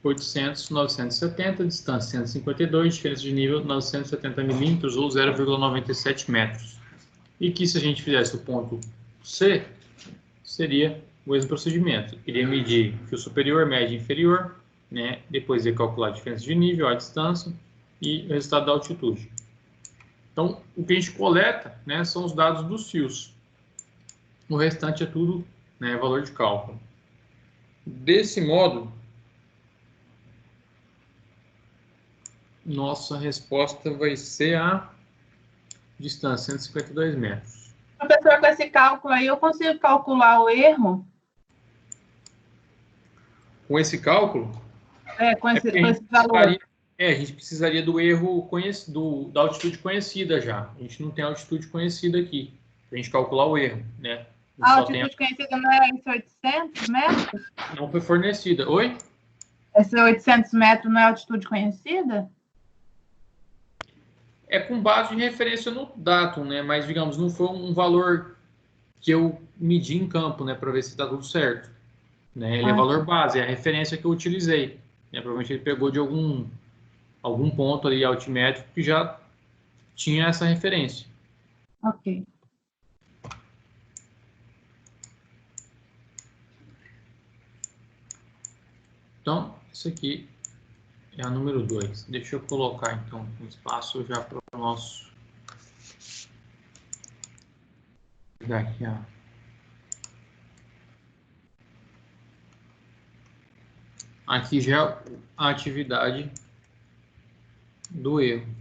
800, 970, distância 152, diferença de nível 970 milímetros ou 0,97 metros. E que se a gente fizesse o ponto C, seria o mesmo procedimento. Iria medir fio superior, média e inferior, né? Depois ia calcular a diferença de nível, a distância e o resultado da altitude. Então, o que a gente coleta, né, são os dados dos fios. O restante é tudo, né, valor de cálculo. Desse modo, nossa resposta vai ser a distância, 152 metros. Professor, com esse cálculo aí, eu consigo calcular o erro? Com esse cálculo, Com esse valor. a gente precisaria do erro da altitude conhecida já. A gente não tem altitude conhecida aqui, para a gente calcular o erro, né? A altitude conhecida não é esse 800 metros? Não foi fornecida. Oi? Esse 800 metros não é altitude conhecida? É com base em referência no datum, né? Mas, digamos, não foi um valor que eu medi em campo, né? Para ver se está tudo certo. Né? Ele é valor base, é a referência que eu utilizei. Né? Provavelmente ele pegou de algum ponto ali altimétrico que já tinha essa referência. Ok. Então, isso aqui é a número 2. Deixa eu colocar, então, um espaço já para o nosso... Aqui, ó. Aqui já a atividade do erro.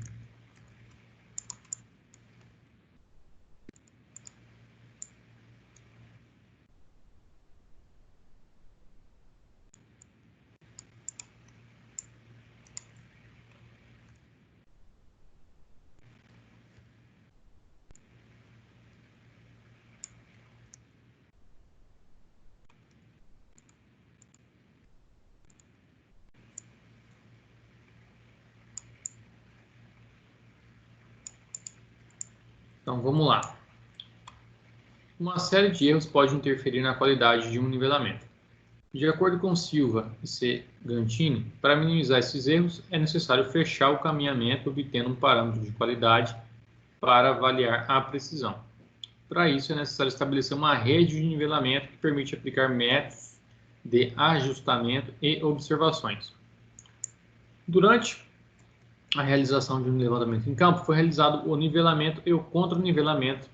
Então, vamos lá. Uma série de erros pode interferir na qualidade de um nivelamento. De acordo com Silva e C. Gantini, para minimizar esses erros, é necessário fechar o caminhamento obtendo um parâmetro de qualidade para avaliar a precisão. Para isso, é necessário estabelecer uma rede de nivelamento que permite aplicar métodos de ajustamento e observações. Durante a realização de um levantamento em campo, foi realizado o nivelamento e o contra-nivelamento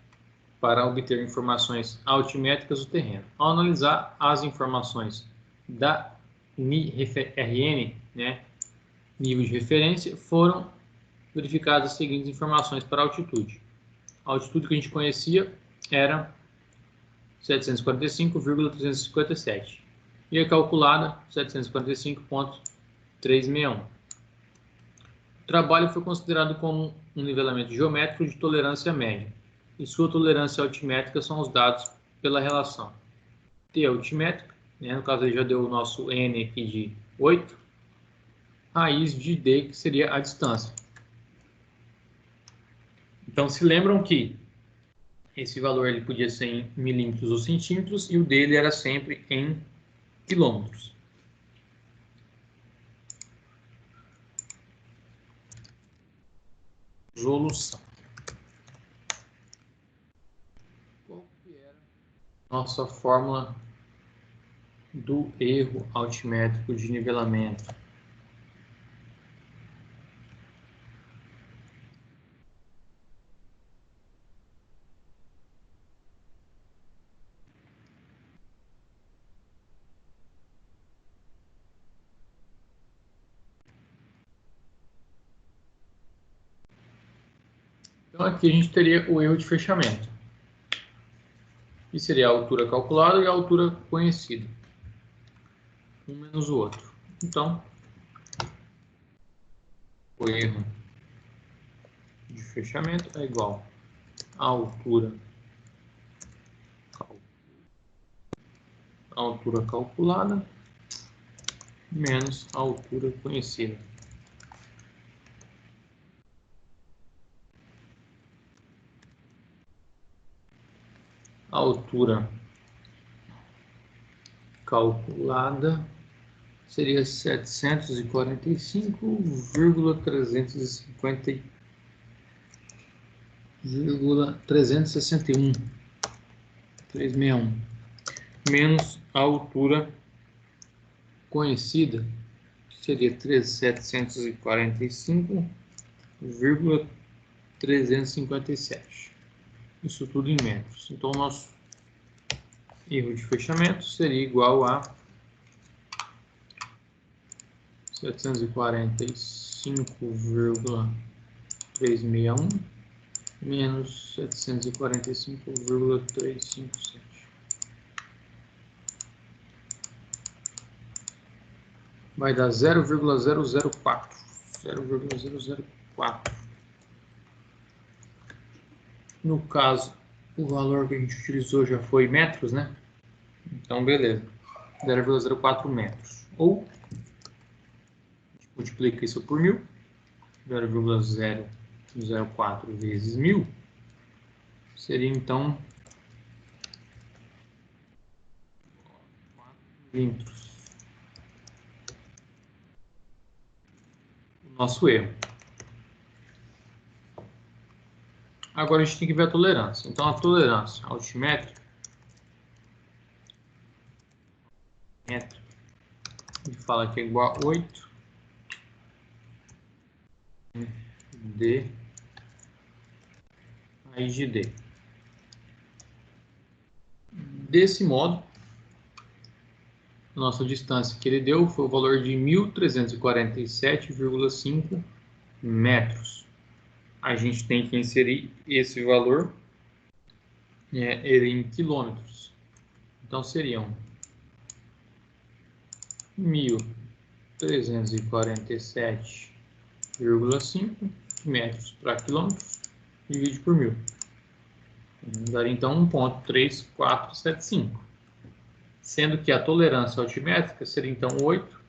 para obter informações altimétricas do terreno. Ao analisar as informações da NIRN, né, nível de referência, foram verificadas as seguintes informações para a altitude. A altitude que a gente conhecia era 745,357 e a calculada 745,361. O trabalho foi considerado como um nivelamento geométrico de tolerância média e sua tolerância altimétrica são os dados pela relação T altimétrica, né, no caso ele já deu o nosso N aqui de 8, raiz de D, que seria a distância. Então, se lembram que esse valor ele podia ser em milímetros ou centímetros e o dele era sempre em quilômetros. Resolução. Qual que era nossa fórmula do erro altimétrico de nivelamento? Então, aqui a gente teria o erro de fechamento. Que seria a altura calculada e a altura conhecida. Um menos o outro. Então, o erro de fechamento é igual à altura calculada menos a altura conhecida. A altura calculada seria 745,361 menos a altura conhecida, que seria 745,357. Isso tudo em metros. Então, o nosso erro de fechamento seria igual a 745,361 menos 745,357. Vai dar 0,004. 0,004. No caso, o valor que a gente utilizou já foi metros, né? Então, beleza. 0,04 metros. Ou, a gente multiplica isso por 1000. 0,004 vezes 1000 seria, então, 4 milímetros. O nosso erro. Agora a gente tem que ver a tolerância. Então, a tolerância altimétrica, a gente fala que é igual a 8 d raiz de d. Desse modo, a nossa distância que ele deu foi o valor de 1.347,5 metros. A gente tem que inserir esse valor ele em quilômetros. Então, seriam 1.347,5 metros para quilômetros, divide por 1000. Daria, então, 1,3475. Sendo que a tolerância altimétrica seria, então, 8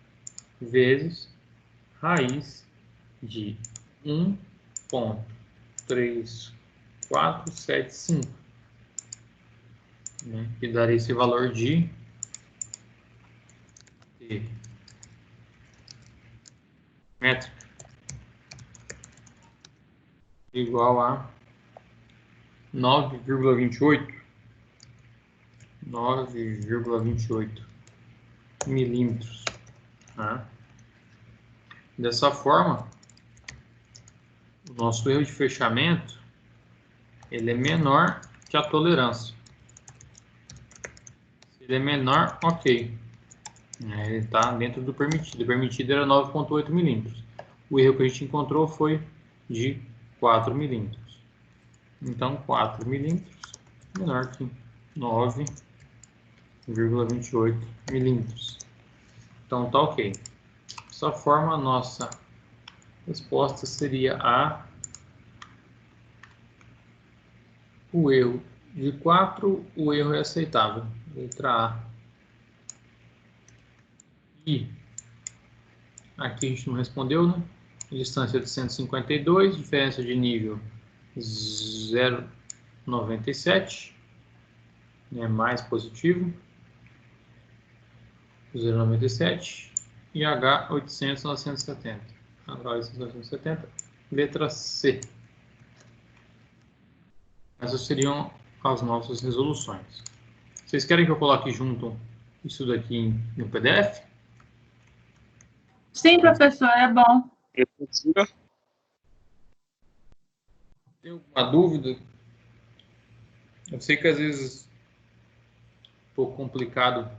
vezes raiz de 1,3475, né? Que daria esse valor de métrica igual a 9,28 milímetros. Tá? Dessa forma, o nosso erro de fechamento ele é menor que a tolerância. Se ele é menor, ok. Ele está dentro do permitido. O permitido era 9,8 milímetros. O erro que a gente encontrou foi de 4 milímetros. Então, 4 milímetros menor que 9,28 milímetros. Então, tá ok. Dessa forma, a nossa resposta seria A. O erro de 4, o erro é aceitável. Letra A. E aqui a gente não respondeu, né? Distância de 152, diferença de nível 0,97, né? Mais positivo, 0,97, e H 800, 970. H 800, 970, letra C. Essas seriam as nossas resoluções. Vocês querem que eu coloque junto isso daqui no PDF? Sim, professor, é bom. Tem alguma dúvida? Eu sei que às vezes é um pouco complicado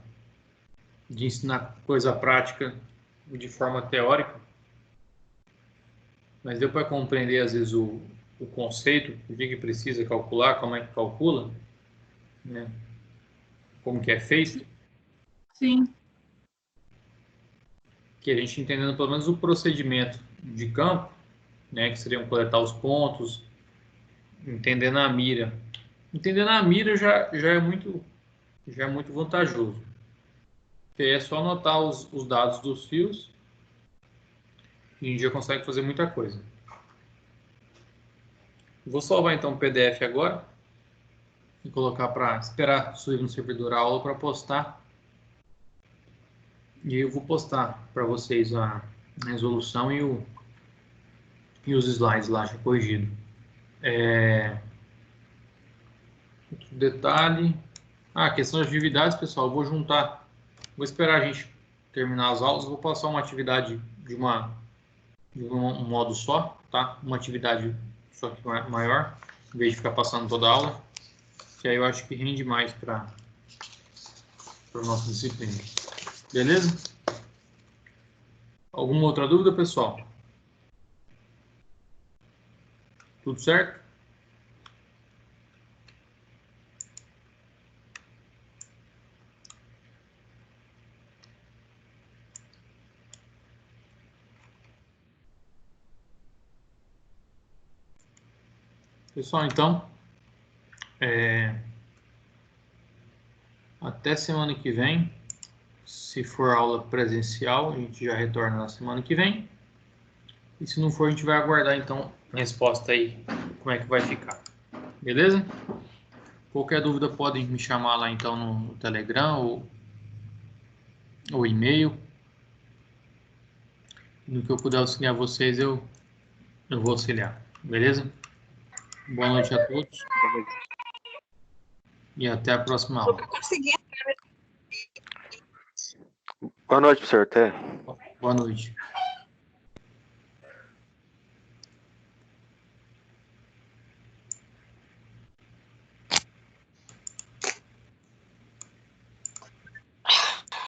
de ensinar coisa prática de forma teórica, mas deu para compreender às vezes o conceito, o que precisa calcular, como é que calcula, né? Como que é feito. Sim. Que a gente entendendo pelo menos o procedimento de campo, né? Que seriam coletar os pontos, entendendo a mira. Entendendo a mira já é muito vantajoso. Porque é só anotar os dados dos fios e a gente já consegue fazer muita coisa. Vou salvar então o PDF agora e colocar para esperar subir no servidor a aula para postar. E eu vou postar para vocês a resolução e os slides lá já corrigido. Outro detalhe. Questão de atividades, pessoal. Eu vou juntar. Vou esperar a gente terminar as aulas. Vou passar uma atividade de um modo só, tá? Uma atividade só que maior, em vez de ficar passando toda a aula. Que aí eu acho que rende mais para a nossa disciplina. Beleza? Alguma outra dúvida, pessoal? Tudo certo? Pessoal, então, até semana que vem. Se for aula presencial, a gente já retorna na semana que vem. E se não for, a gente vai aguardar, então, a resposta aí, como é que vai ficar. Beleza? Qualquer dúvida, podem me chamar lá, então, no Telegram ou e-mail. No que eu puder auxiliar vocês, eu vou auxiliar. Beleza? Boa noite a todos. E até a próxima aula. Boa noite, professor. Até. Boa noite.